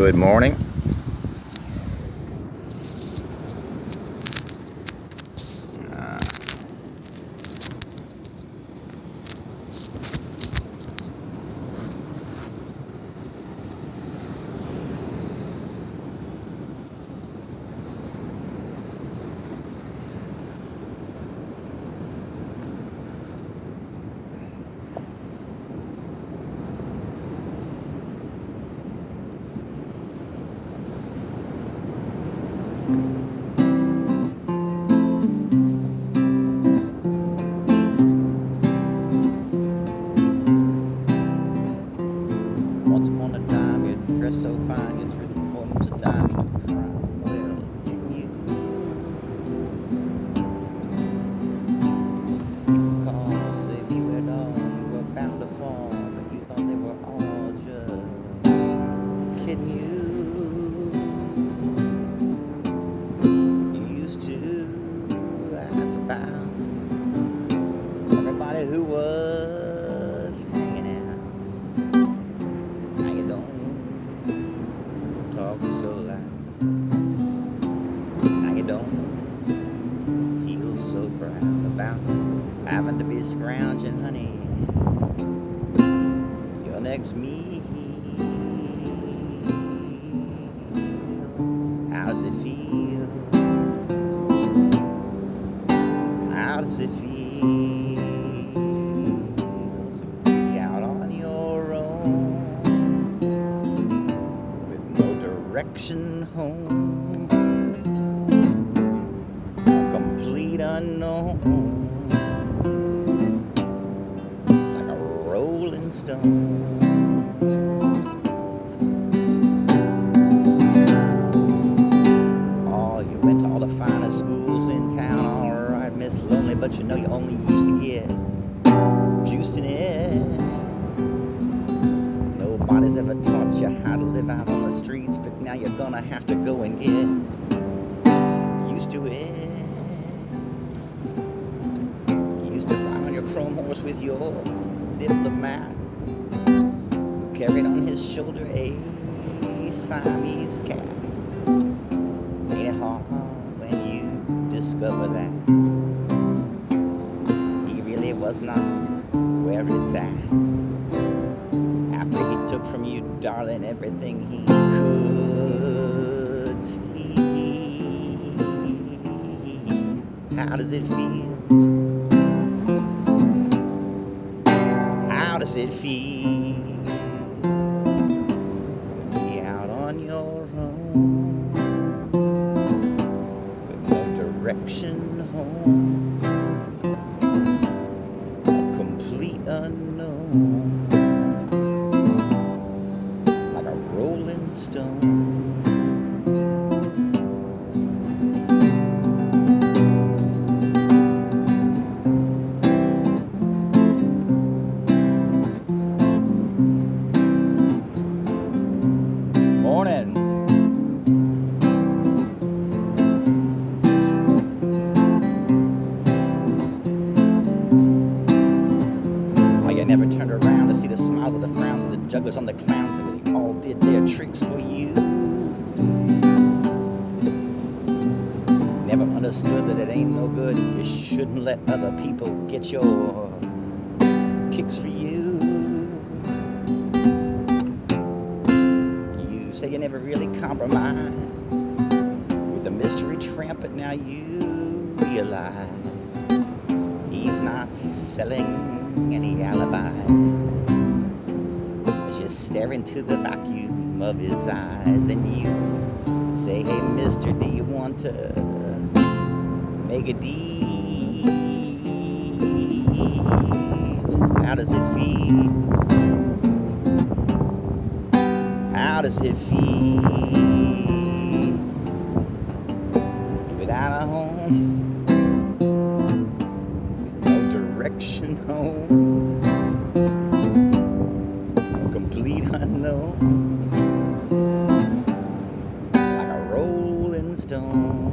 Good morning. Once upon a time, you dressed so fine, you threw the poems a dime, you cried. Well, didn't you? People called to say beware, dog, you were bound to fall, but you thought they were all just kidding you. You used to laugh about everybody who was hanging out. Now you don't talk so loud. Now you don't feel so proud about having to be scrounging, honey. Your next meal. How does it feel? How does it feel to be out on your own with no direction home? A complete unknown, like a rolling stone. Oh, you went to all the finest schools in town, alright, Miss Lonely, but you know you only used to get juiced in it. Nobody's ever taught you how to live out on the streets, but now you're gonna have to go and get used to it. You used to ride on your chrome horse with your diplomat, who carried on his shoulder a Siamese cat. Ain't it hard when you discover that he really was not where it's at? After he took from you, darling, everything he could steal. How does it feel? How does it feel to be out on your own with no direction home? A complete unknown, like a rolling stone. Morning. Oh, you never turned around to see the smiles of the frowns of the jugglers on the clowns that they all did their tricks for you. Never understood that it ain't no good. You shouldn't let other people get your kicks for you. You say you never really compromised with the mystery tramp, but now you realize he's not selling any alibi. As you stare into the vacuum of his eyes and you say, hey mister, do you want to make a deal? How does it feel? How does it feel without a home, with no direction home, a complete unknown, like a rolling stone?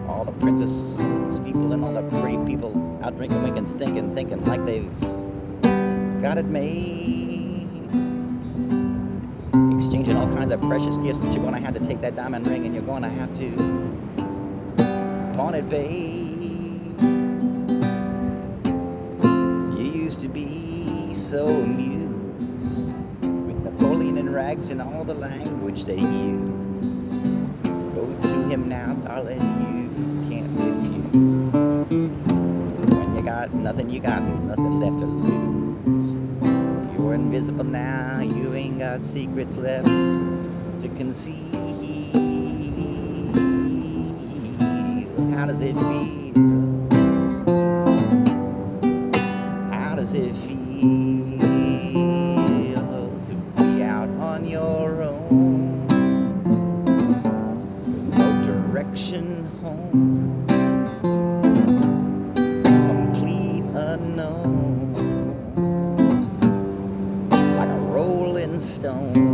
All the princess steeple and all the pretty people out drinking, winking, stinking, thinking like they've got it made. Exchanging all kinds of precious gifts, but you're gonna have to take that diamond ring and you're gonna have to pawn it, babe. You used to be so amused with Napoleon and rags and all the language they use. Go to him now, darling, you can't refuse. When you got nothing, you got nothing left to lose. You're invisible now, you ain't got secrets left to conceal. How does it feel? How does it feel to be out on your own? No direction home, complete unknown, like a rolling stone.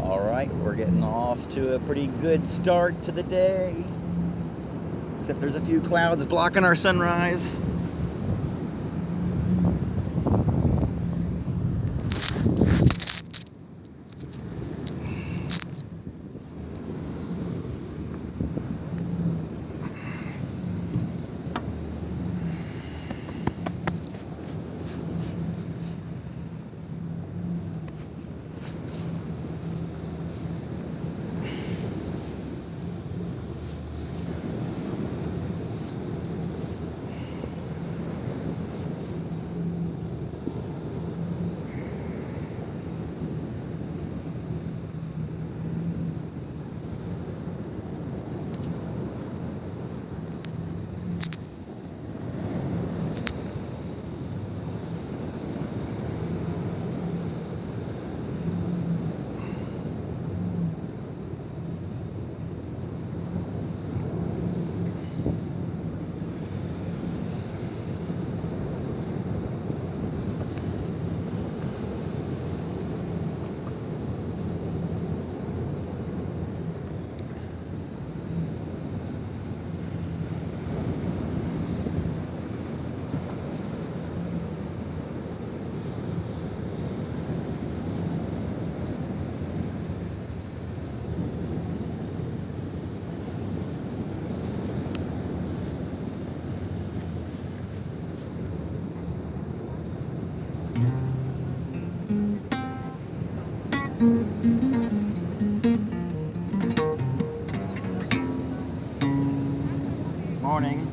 Alright, we're getting off to a pretty good start to the day. Except there's a few clouds blocking our sunrise. Morning.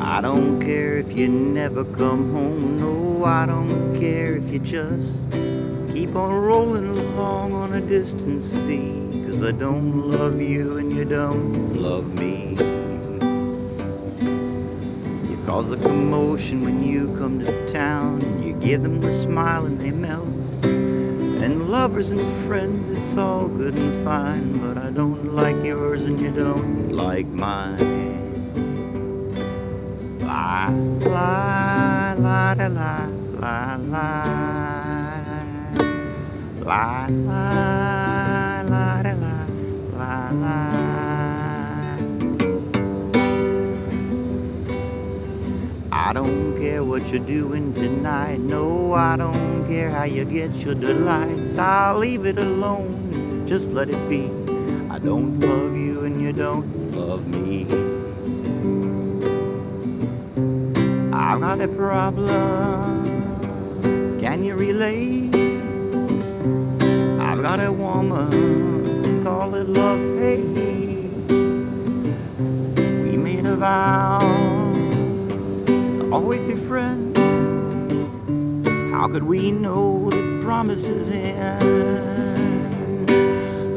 I don't care if you never come home, no, I don't care if you just keep on rolling along on a distant sea, 'cause I don't love you and you don't love me. You cause a commotion when you come to town, you give them the smile and they melt, and lovers and friends, it's all good and fine, but I don't like yours and you don't like mine. La la la da la la la la la la da la la la. I don't care what you're doing tonight. No, I don't care how you get your delights. I'll leave it alone, just let it be. I don't love you and you don't love me. I've got a problem, can you relate? I've got a woman, call it love, hate. We made a vow to always be friends. How could we know that promises end?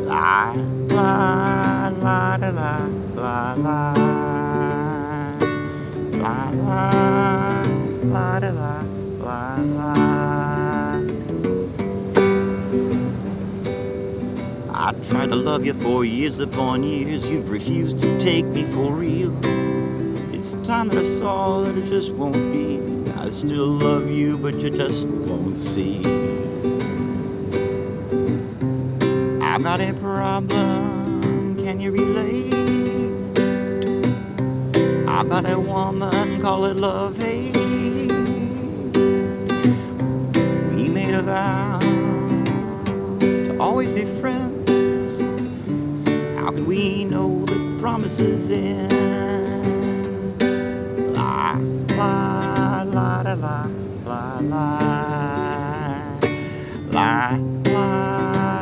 La la la da la la la la la la da la la la. I tried to love you for years upon years. You've refused to take me for real. It's time that I saw that it just won't be. I still love you, but you just won't see. I've got a problem, can you relate? I've got a woman, call it love, hate. We made a vow to always be friends. How can we know that promises end? La la la da la la la la la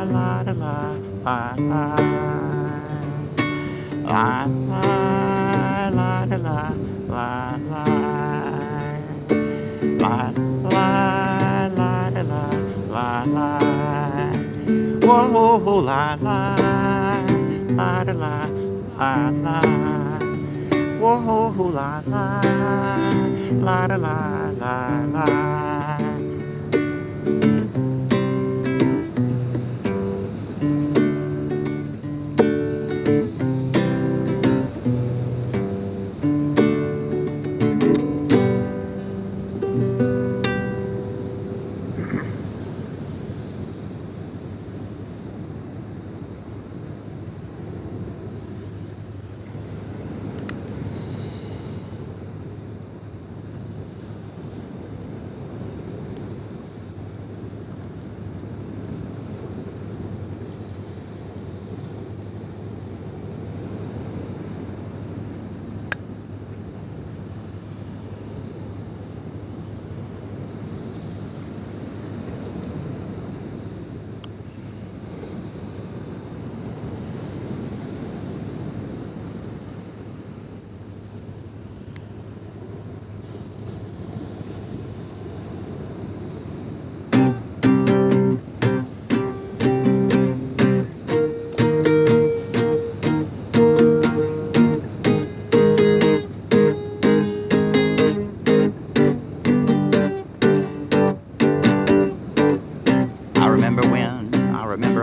la da la la la la la la da la la la la la la da la la la. Whoa, la la la da la la la. Whoa, la la la da la la la.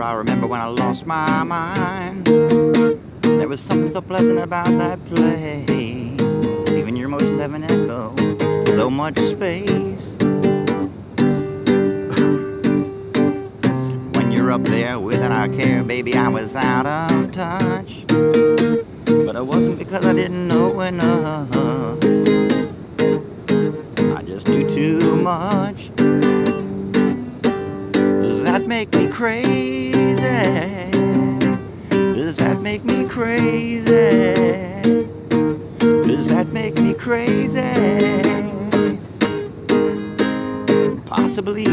I remember when I lost my mind. There was something so pleasant about that place. Even your emotions have an echo, so much space. When you're up there without care, baby, I was out of touch. But it wasn't because I didn't know enough. I just knew too much. Does that make me crazy? Does that make me crazy? Does that make me crazy? Possibly.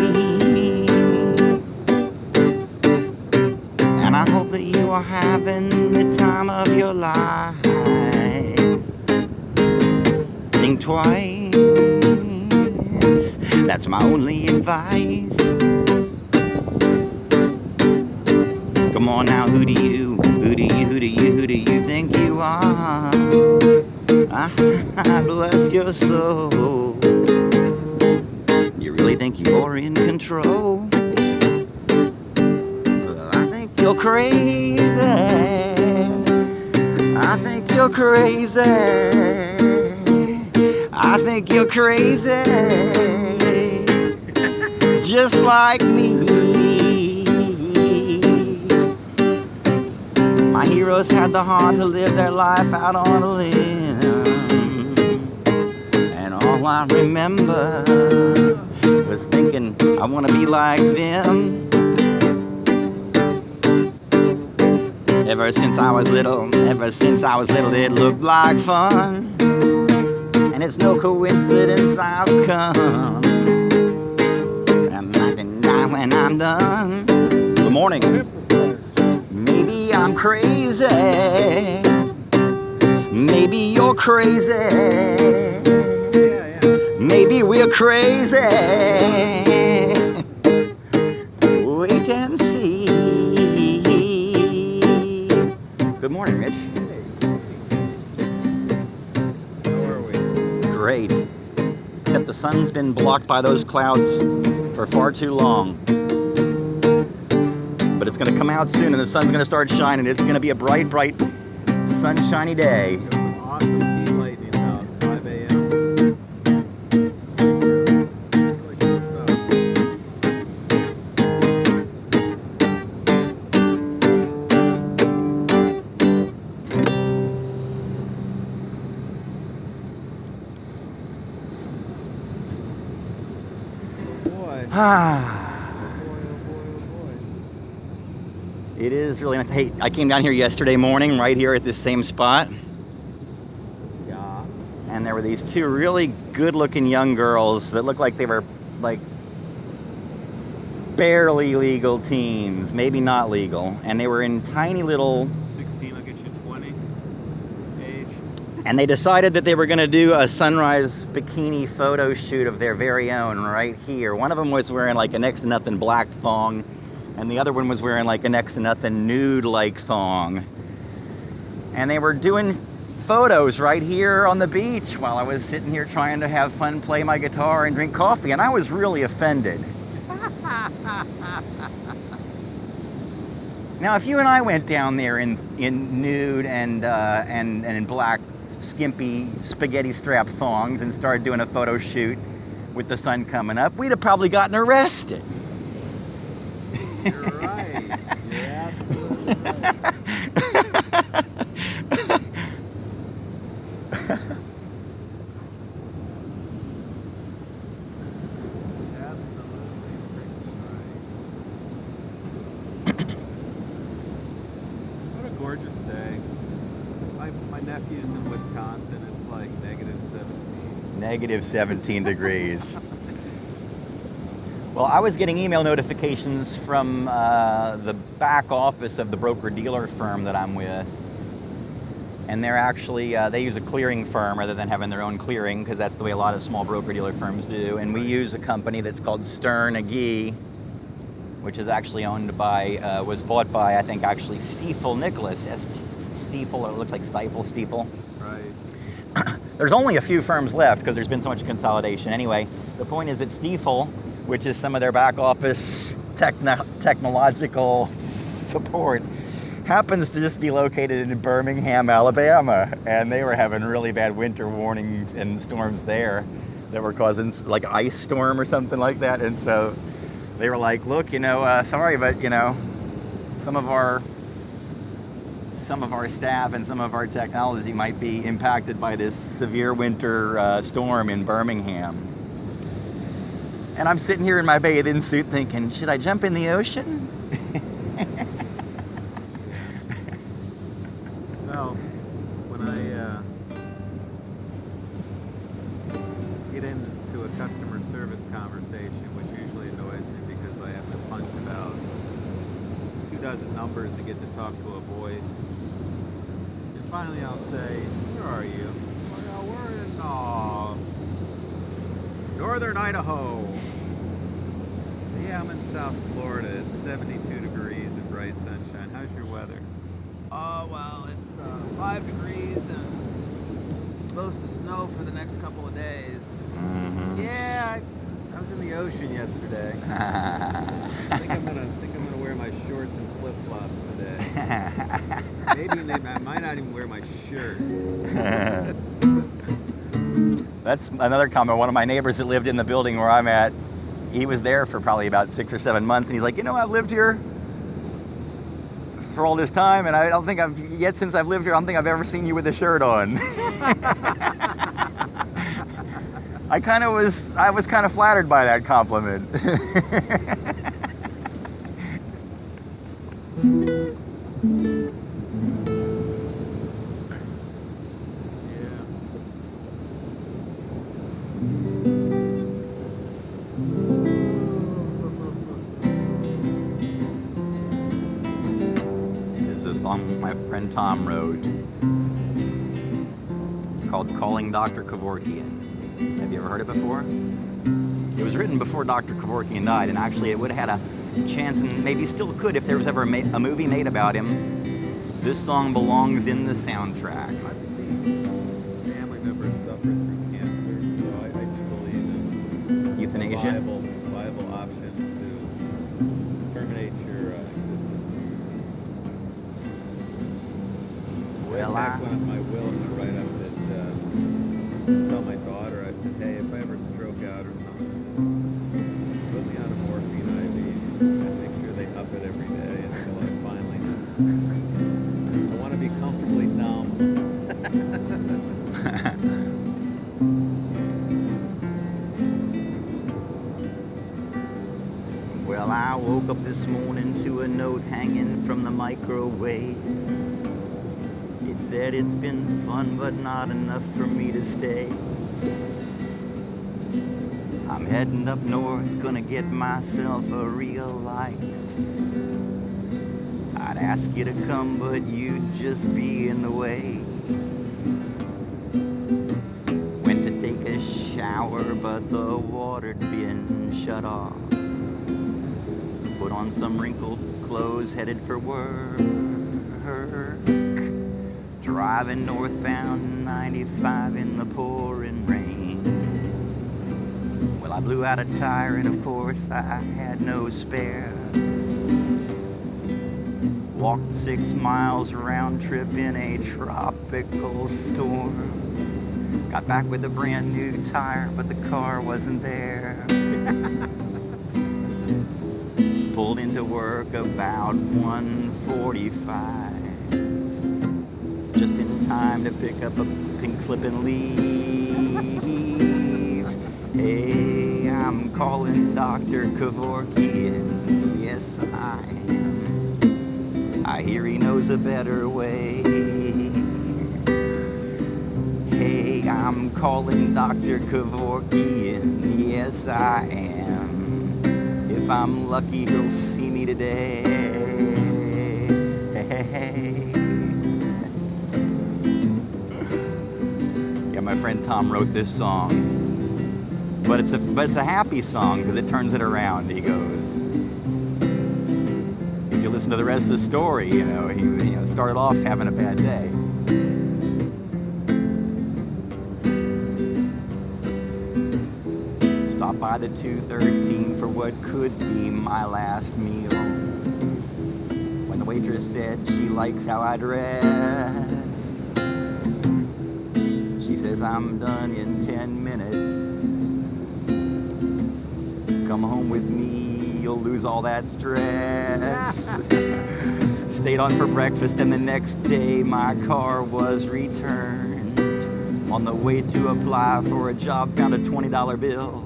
And I hope that you are having the time of your life. Think twice. That's my only advice. Come on now, who do you think you are? I bless your soul. You really think you're in control? Well, I think you're crazy. I think you're crazy. I I think you're crazy, just like me. My heroes had the heart to live their life out on a limb, and all I remember was thinking I want to be like them. Ever since I was little, it looked like fun, and it's no coincidence I've come. I'm 99 when I'm done. Good morning. Maybe I'm crazy. Maybe you're crazy. Maybe we're crazy. Wait and see. Good morning, Rich. How are we? Great. Except the sun's been blocked by those clouds for far too long. But it's going to come out soon and the sun's going to start shining. It's going to be a bright, bright, sunshiny day. There's some awesome heat lightning out 5 a.m. Really cool stuff. Oh boy. It is really nice. Hey, I came down here yesterday morning, right here at this same spot, Yeah. and there were these two really good-looking young girls that looked like they were like barely legal teens, maybe not legal, and they were in tiny little. 16 will get you 20 age. And they decided that they were going to do a sunrise bikini photo shoot of their very own right here. One of them was wearing like a next to nothing black thong, and the other one was wearing like a next to nothing nude-like thong. And they were doing photos right here on the beach while I was sitting here trying to have fun, play my guitar, and drink coffee, and I was really offended. Now, if you and I went down there in nude and in black, skimpy, spaghetti-strap thongs and started doing a photo shoot with the sun coming up, we'd have probably gotten arrested. You're right. You're absolutely right. Absolutely freaking right. What a gorgeous day. My nephew's in Wisconsin. It's like -17. Negative 17 degrees. Well, I was getting email notifications from the back office of the broker-dealer firm that I'm with. And they're actually, they use a clearing firm rather than having their own clearing, because that's the way a lot of small broker-dealer firms do. And we use a company that's called Stern Agee, which is actually owned by, was bought by, I think, actually, Stiefel Nicholas. Stiefel, it looks like Stiefel. Right. There's only a few firms left because there's been so much consolidation. Anyway, the point is that Stiefel, which is some of their back office technological support, happens to just be located in Birmingham, Alabama. And they were having really bad winter warnings and storms there that were causing like ice storm or something like that. And so they were like, look, sorry, but some of our staff and some of our technology might be impacted by this severe winter storm in Birmingham. And I'm sitting here in my bathing suit thinking, should I jump in the ocean? Well, when I get into a customer service conversation, which usually annoys me because I have to punch about 24 numbers to get to talk to a voice. And finally I'll say, where are you? Well, we're in northern Idaho. Yeah, I'm in South Florida. It's 72 degrees and bright sunshine. How's your weather? Well, it's 5 degrees and supposed to snow for the next couple of days. Mm-hmm. Yeah, I was in the ocean yesterday. I think I'm gonna wear my shorts and flip flops today. Maybe I might not even wear my shirt. That's another comment. One of my neighbors that lived in the building where I'm at, he was there for probably about 6 or 7 months, and he's like, I've lived here for all this time, and I don't think since I've lived here, I don't think I've ever seen you with a shirt on. I was kind of flattered by that compliment. This is a song my friend Tom wrote called Calling Dr. Kevorkian. Have you ever heard it before? It was written before Dr. Kevorkian died, and actually it would have had a chance, and maybe still could if there was ever a movie made about him. This song belongs in the soundtrack. I've seen family members suffer through cancer, so I do believe it's Euthanasia? a viable option to terminate your existence. Well, back when my will, I'm gonna write up that just tell my daughter, I said, hey, if I ever stroke out or something, just put me on a morphine IV and make sure they up it every day until I finally just, I want to be comfortably numb. Well, I woke up this morning to a note hanging from the microwave. It said it's been fun, but not enough for me to stay. I'm heading up north, gonna get myself a real life. I'd ask you to come, but you'd just be in the way. Went to take a shower, but the water'd been shut off. Put on some wrinkled clothes, headed for work. Driving northbound 95 in the pouring rain. Well, I blew out a tire, and of course I had no spare. Walked 6 miles round trip in a tropical storm. Got back with a brand new tire, but the car wasn't there. Pulled into work about 1:45. Just in time to pick up a pink slip and leave. Hey, I'm calling Dr. Kevorkian. Yes, I am. I hear he knows a better way. Hey, I'm calling Dr. Kevorkian. Yes, I am. If I'm lucky, he'll see me today. Hey. My friend Tom wrote this song, but it's a happy song because it turns it around. He goes, if you listen to the rest of the story, he started off having a bad day. Stopped by the 213 for what could be my last meal. When the waitress said she likes how I dress, she says, I'm done in 10 minutes. Come home with me, you'll lose all that stress. Stayed on for breakfast, and the next day my car was returned. On the way to apply for a job, found a $20 bill.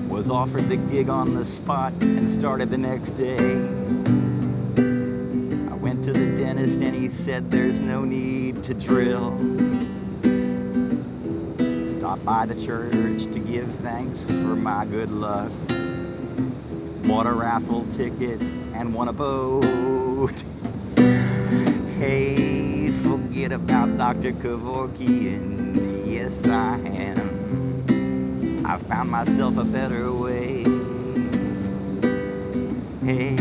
Was offered the gig on the spot and started the next day. Went to the dentist and he said there's no need to drill. Stopped by the church to give thanks for my good luck. Bought a raffle ticket and won a boat. Hey, forget about Dr. Kevorkian. Yes, I am. I found myself a better way. Hey,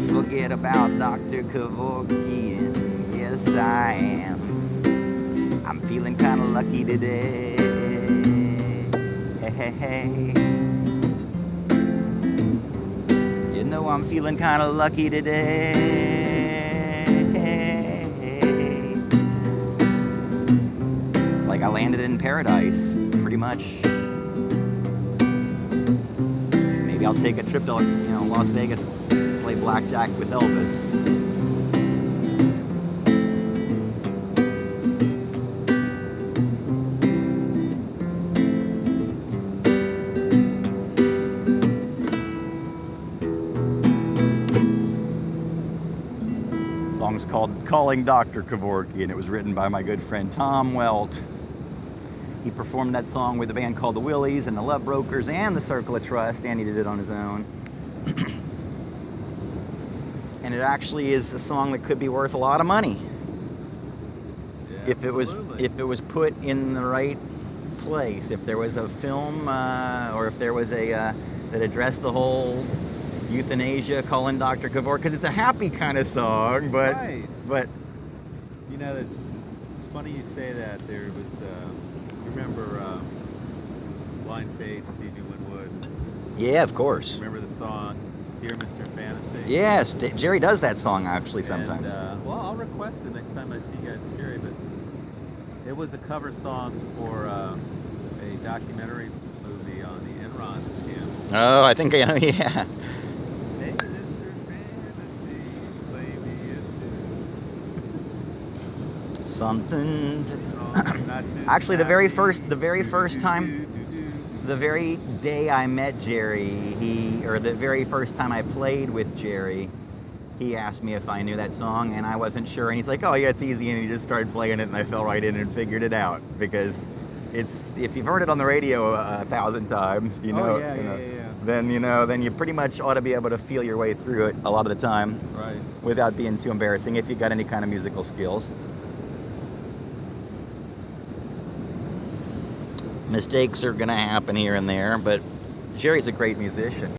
forget about Dr. Kevorkian. Yes, I am. I'm feeling kind of lucky today. Hey. You know I'm feeling kind of lucky today. It's like I landed in paradise, pretty much. Maybe I'll take a trip to, Las Vegas, play blackjack with Elvis. The song's called Calling Dr. Kevorkian, and it was written by my good friend Tom Welt. He performed that song with a band called the Willies and the Love Brokers and the Circle of Trust, and he did it on his own. And it actually is a song that could be worth a lot of money if it was put in the right place. If there was a film or if there was a that addressed the whole euthanasia, calling Dr. Kevorkian, because it's a happy kind of song, but Right. but It's funny you say that. There was you remember Blind Faith, Stevie Winwood. yeah, of course. Remember the song Dear Mr. Fantasy? Yes, Jerry does that song actually sometimes. And, well, I'll request it next time I see you guys, Jerry. But it was a cover song for a documentary movie on the Enron scandal. Oh, I think I know. Yeah. Hey, Mr. Fantasy, play me a Something. tune. Not too Actually, the very first time, Do-do-do-do-do. the very day I met Jerry, the very first time I played with Jerry, he asked me if I knew that song, and I wasn't sure. And he's like, "Oh yeah, it's easy," and he just started playing it, and I fell right in and figured it out because if you've heard it on the radio 1,000 times, then you pretty much ought to be able to feel your way through it a lot of the time, Right. without being too embarrassing if you got any kind of musical skills. Mistakes are gonna happen here and there, but Jerry's a great musician.